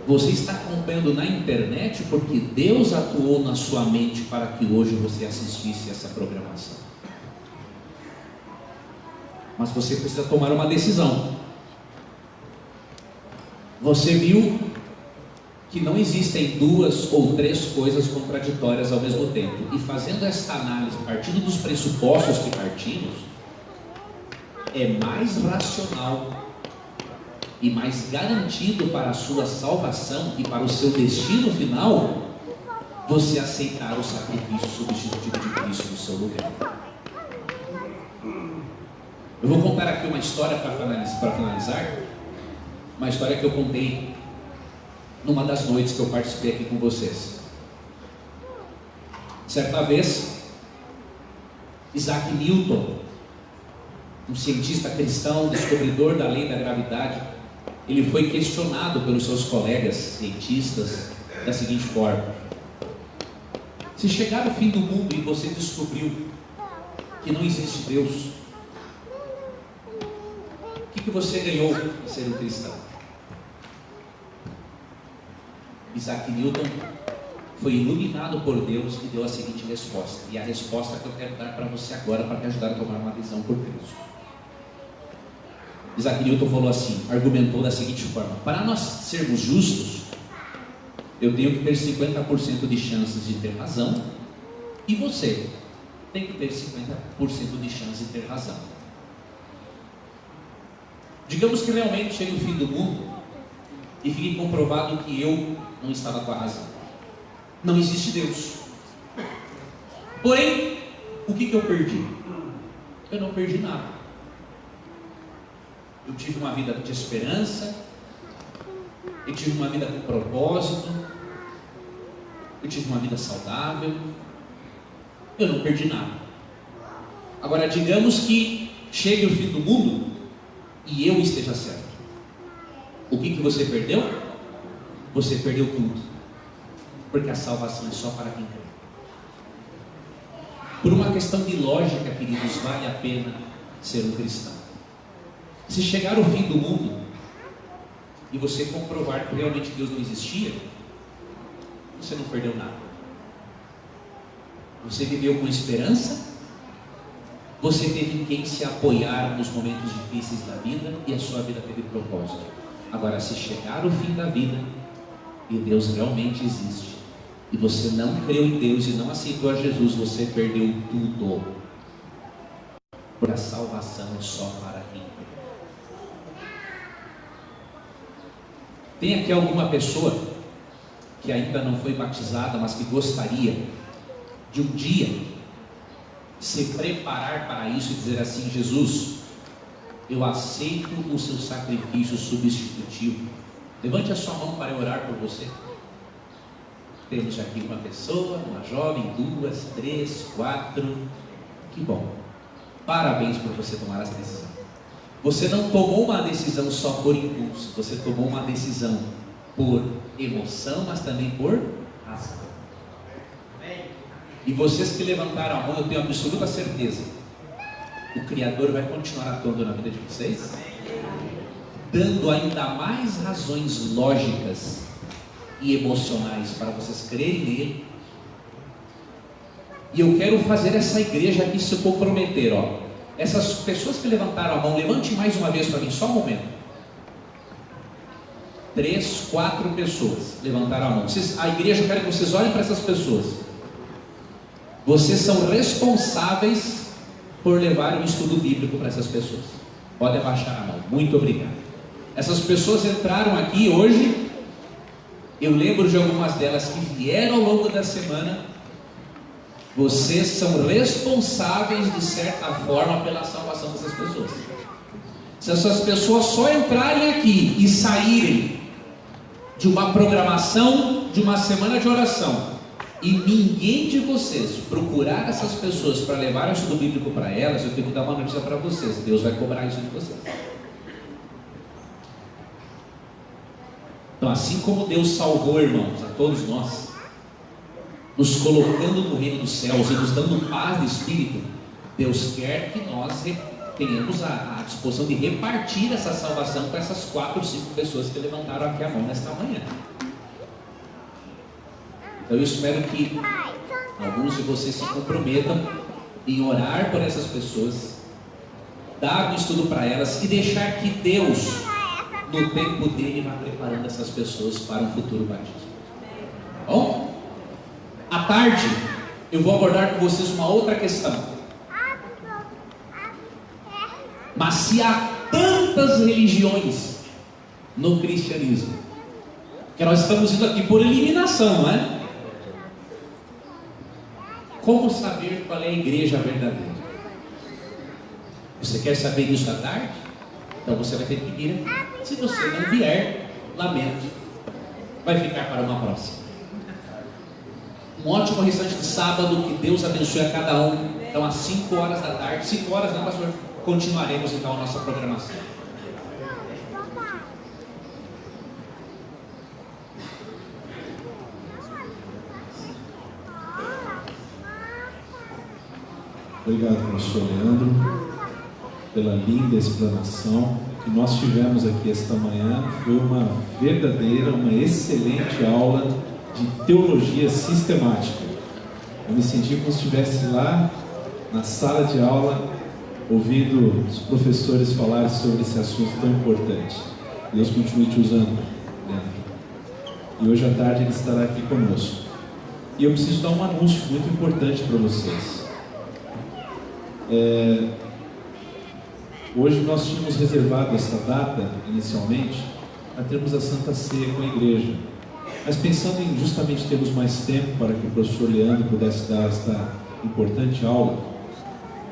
Você está acompanhando na internet porque Deus atuou na sua mente para que hoje você assistisse essa programação. Mas você precisa tomar uma decisão. Você viu que não existem duas ou três coisas contraditórias ao mesmo tempo. E fazendo esta análise, partindo dos pressupostos que partimos, é mais racional e mais garantido para a sua salvação e para o seu destino final, você aceitar o sacrifício substitutivo de Cristo no seu lugar. Eu vou contar aqui uma história para finalizar, uma história que eu contei numa das noites que eu participei aqui com vocês. Certa vez, Isaac Newton, um cientista cristão, descobridor da lei da gravidade, ele foi questionado pelos seus colegas cientistas da seguinte forma: se chegar o fim do mundo e você descobriu que não existe Deus, o que você ganhou de ser um cristão? Isaac Newton foi iluminado por Deus e deu a seguinte resposta, e a resposta que eu quero dar para você agora, para te ajudar a tomar uma decisão por Deus. Isaac Newton falou assim, argumentou da seguinte forma: para nós sermos justos, eu tenho que ter 50% de chances de ter razão, e você tem que ter 50% de chance de ter razão. Digamos que realmente chegue o fim do mundo e fique comprovado que eu não estava com a razão. Não existe Deus. Porém, o que eu perdi? Eu não perdi nada. Eu tive uma vida de esperança, eu tive uma vida com propósito, eu tive uma vida saudável, eu não perdi nada. Agora, digamos que chegue o fim do mundo e eu esteja certo. O que você perdeu? Você perdeu tudo, porque a salvação é só para quem crê. Por uma questão de lógica, queridos, vale a pena ser um cristão. Se chegar o fim do mundo e você comprovar que realmente Deus não existia, você não perdeu nada. Você viveu com esperança, você teve em quem se apoiar nos momentos difíceis da vida e a sua vida teve propósito. Agora, se chegar o fim da vida e Deus realmente existe, e você não creu em Deus e não aceitou a Jesus, você perdeu tudo. Porque a salvação é só para quem crê. Tem aqui alguma pessoa que ainda não foi batizada, mas que gostaria de um dia se preparar para isso e dizer assim: Jesus, eu aceito o seu sacrifício substitutivo. Levante a sua mão para eu orar por você. Temos aqui uma pessoa, uma jovem, 2, 3, 4. Que bom. Parabéns por você tomar essa decisão. Você não tomou uma decisão só por impulso, você tomou uma decisão por emoção, mas também por razão. E vocês que levantaram a mão, eu tenho absoluta certeza, o Criador vai continuar atuando na vida de vocês, dando ainda mais razões lógicas e emocionais para vocês crerem nele. E eu quero fazer essa igreja aqui se comprometer, ó. Essas pessoas que levantaram a mão, levante mais uma vez para mim, só um momento. 3, 4 pessoas levantaram a mão. A igreja, eu quero que vocês olhem para essas pessoas. Vocês são responsáveis por levar o estudo bíblico para essas pessoas. Pode abaixar a mão. Muito obrigado. Essas pessoas entraram aqui hoje. Eu lembro de algumas delas que vieram ao longo da semana. Vocês são responsáveis, de certa forma, pela salvação dessas pessoas. Se essas pessoas só entrarem aqui e saírem de uma programação, de uma semana de oração, e ninguém de vocês procurar essas pessoas para levar o estudo bíblico para elas, eu tenho que dar uma notícia para vocês: Deus vai cobrar isso de vocês. Então, assim como Deus salvou, irmãos, a todos nós, nos colocando no reino dos céus e nos dando paz de espírito, Deus quer que nós tenhamos a disposição de repartir essa salvação com essas 4 ou 5 pessoas que levantaram aqui a mão nesta manhã. Então eu espero que alguns de vocês se comprometam em orar por essas pessoas, dar um estudo para elas e deixar que Deus, no tempo dele, vá preparando essas pessoas para um futuro batismo. Bom? À tarde, eu vou abordar com vocês uma outra questão. Mas se há tantas religiões no cristianismo. Porque nós estamos indo aqui por eliminação, não é? Como saber qual é a igreja verdadeira? Você quer saber disso à tarde? Então você vai ter que vir aqui. Se você não vier, lamento, vai ficar para uma próxima. Um ótimo restante de sábado, que Deus abençoe a cada um. Então às 5 horas da tarde, 5 horas não, pastor, continuaremos então a nossa programação. Obrigado, pastor Leandro, pela linda explanação que nós tivemos aqui esta manhã. Foi uma verdadeira, uma excelente aula de teologia sistemática. Eu me senti como se estivesse lá na sala de aula, ouvindo os professores falarem sobre esse assunto tão importante. Deus continue te usando, Leandro. E hoje à tarde ele estará aqui conosco. E eu preciso dar um anúncio muito importante para vocês. Hoje nós tínhamos reservado essa data, inicialmente, para termos a Santa Ceia com a igreja. Mas pensando em justamente termos mais tempo para que o professor Leandro pudesse dar esta importante aula,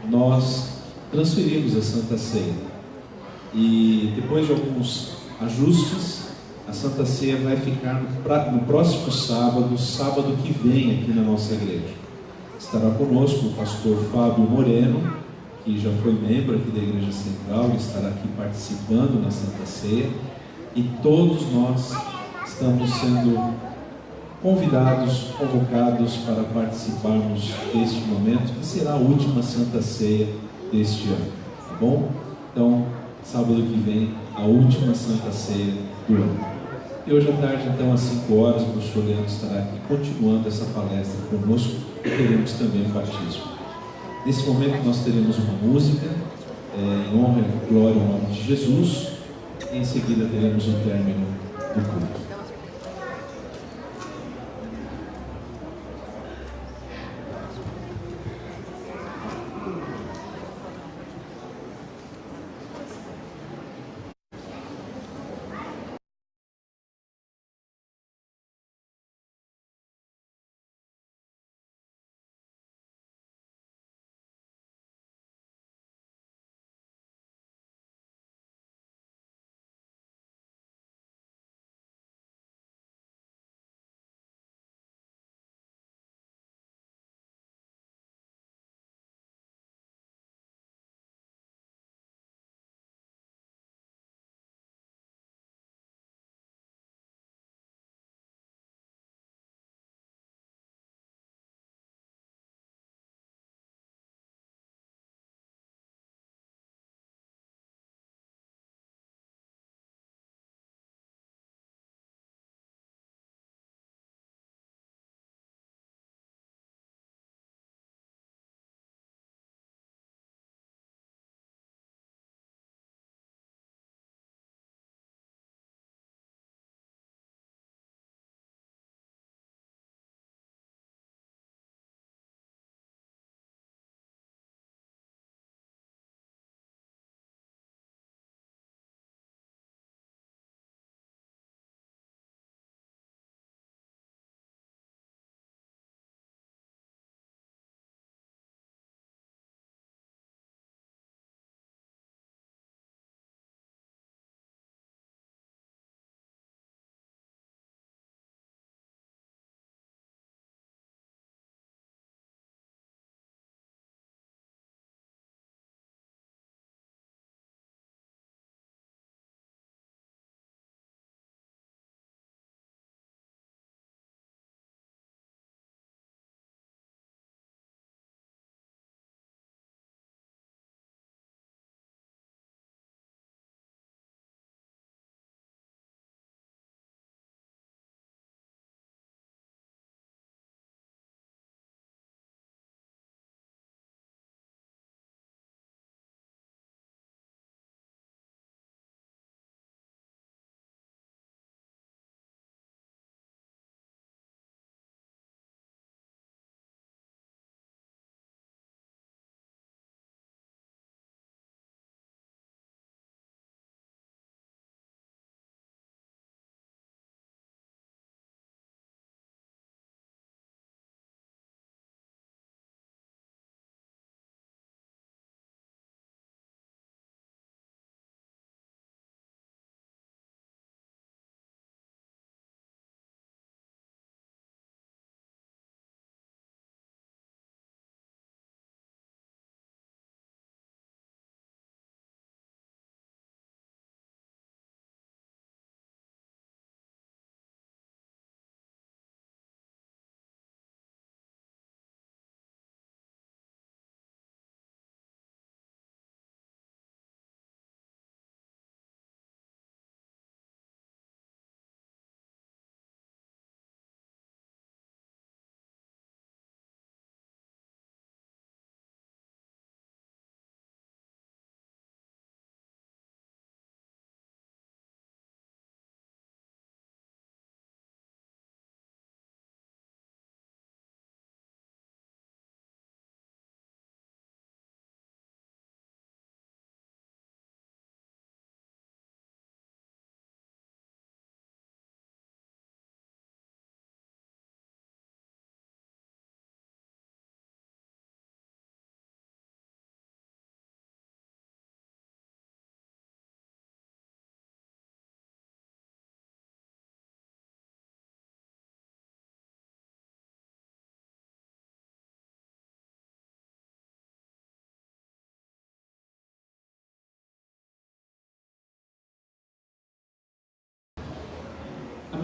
nós transferimos a Santa Ceia. E depois de alguns ajustes, a Santa Ceia vai ficar no próximo sábado, sábado que vem aqui na nossa igreja. Estará conosco o pastor Fábio Moreno, que já foi membro aqui da Igreja Central e estará aqui participando na Santa Ceia. E todos nós estamos sendo convidados, convocados para participarmos deste momento, que será a última Santa Ceia deste ano, tá bom? Então, sábado que vem, a última Santa Ceia do ano. E hoje à tarde, então, às 5 horas, o professor Leandro estará aqui continuando essa palestra conosco e teremos também o batismo. Nesse momento nós teremos uma música em honra e glória ao nome de Jesus, e em seguida teremos o término do culto.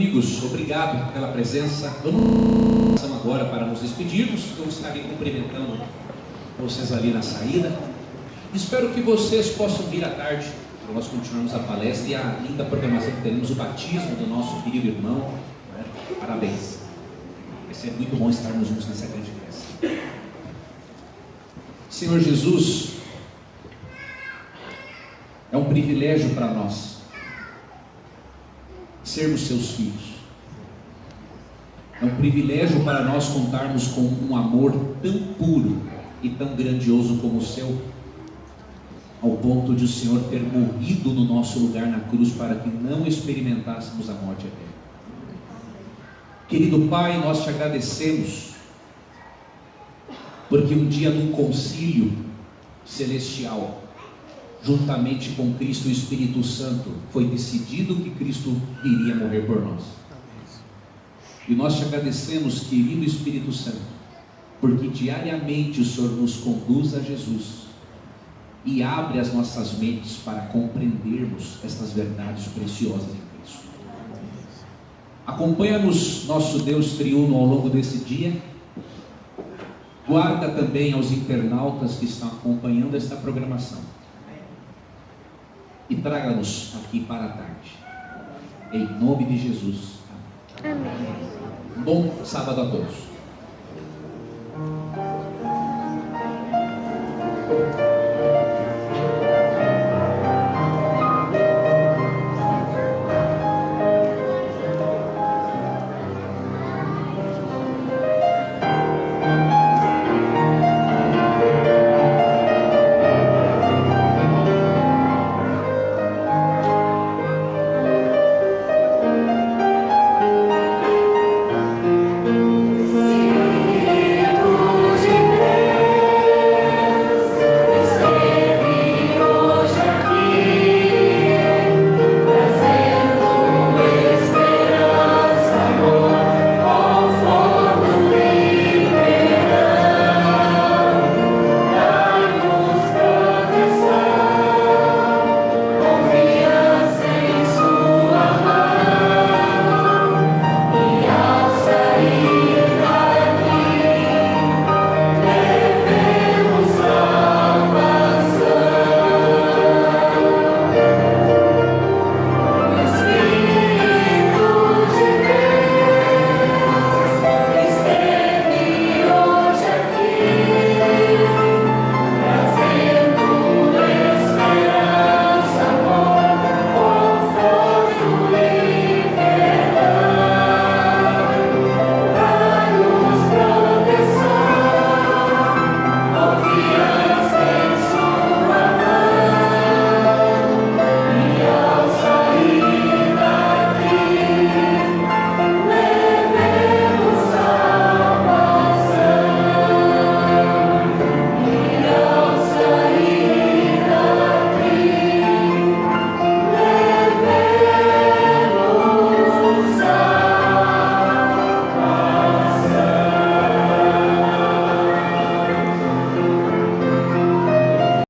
Amigos, obrigado pela presença. Vamos agora para nos despedirmos. Eu estarei cumprimentando vocês ali na saída. Espero que vocês possam vir à tarde para nós continuarmos a palestra e a linda programação que teremos, o batismo do nosso querido irmão. Parabéns. Vai ser muito bom estarmos juntos nessa grande festa. Senhor Jesus, é um privilégio para nós sermos seus filhos. É um privilégio para nós contarmos com um amor tão puro e tão grandioso como o seu, ao ponto de o Senhor ter morrido no nosso lugar na cruz para que não experimentássemos a morte eterna. Querido Pai, nós te agradecemos, porque um dia num concílio celestial, juntamente com Cristo e o Espírito Santo, foi decidido que Cristo iria morrer por nós. E nós te agradecemos, querido Espírito Santo, porque diariamente o Senhor nos conduz a Jesus e abre as nossas mentes para compreendermos estas verdades preciosas em Cristo. Acompanha-nos, nosso Deus triuno, ao longo desse dia. Guarda também aos internautas que estão acompanhando esta programação. E traga-nos aqui para a tarde. Em nome de Jesus. Amém. Bom sábado a todos.